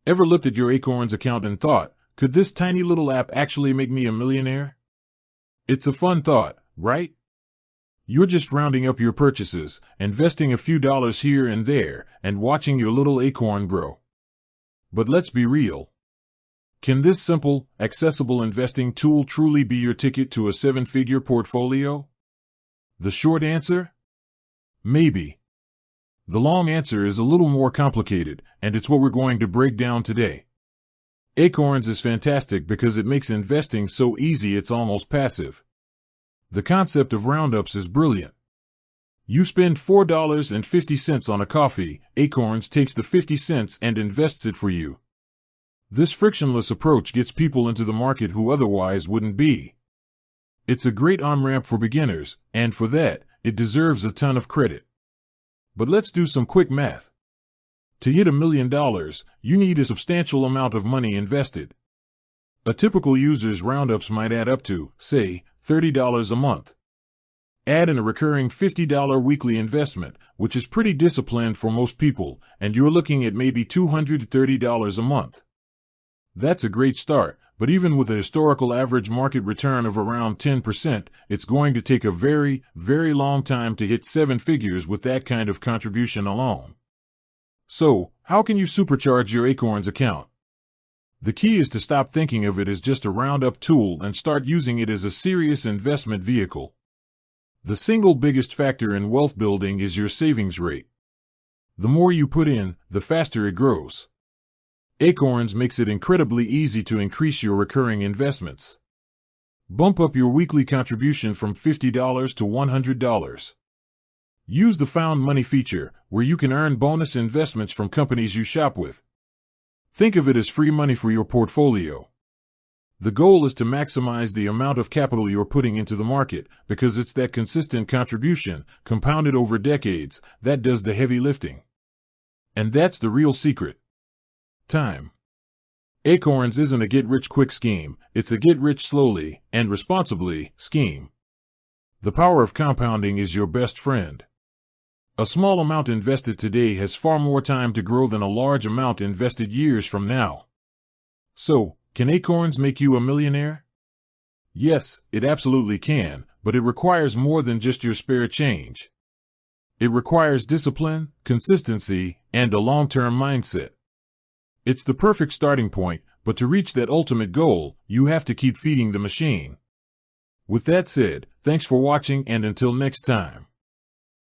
Ever looked at your Acorns account and thought, could this tiny little app actually make me a millionaire? It's a fun thought, right? You're just rounding up your purchases, investing a few dollars here and there, and watching your little acorn grow. But let's be real. Can this simple, accessible investing tool truly be your ticket to a seven-figure portfolio? The short answer? Maybe. The long answer is a little more complicated, and it's what we're going to break down today. Acorns is fantastic because it makes investing so easy it's almost passive. The concept of roundups is brilliant. You spend $4.50 on a coffee, Acorns takes the 50 cents and invests it for you. This frictionless approach gets people into the market who otherwise wouldn't be. It's a great on-ramp for beginners, and for that, it deserves a ton of credit. But let's do some quick math. To hit $1 million, you need a substantial amount of money invested. A typical user's roundups might add up to, say, $30 a month. Add in a recurring $50 weekly investment, which is pretty disciplined for most people, and you're looking at maybe $230 a month. That's a great start, but even with a historical average market return of around 10%, it's going to take a very, very long time to hit seven figures with that kind of contribution alone. So, how can you supercharge your Acorns account? The key is to stop thinking of it as just a roundup tool and start using it as a serious investment vehicle. The single biggest factor in wealth building is your savings rate. The more you put in, the faster it grows. Acorns makes it incredibly easy to increase your recurring investments. Bump up your weekly contribution from $50 to $100. Use the Found Money feature, where you can earn bonus investments from companies you shop with. Think of it as free money for your portfolio. The goal is to maximize the amount of capital you're putting into the market, because it's that consistent contribution, compounded over decades, that does the heavy lifting. And that's the real secret. Time. Acorns isn't a get-rich-quick scheme, it's a get-rich-slowly, and responsibly, scheme. The power of compounding is your best friend. A small amount invested today has far more time to grow than a large amount invested years from now. So, can Acorns make you a millionaire? Yes, it absolutely can, but it requires more than just your spare change. It requires discipline, consistency, and a long-term mindset. It's the perfect starting point, but to reach that ultimate goal, you have to keep feeding the machine. With that said, thanks for watching, and until next time.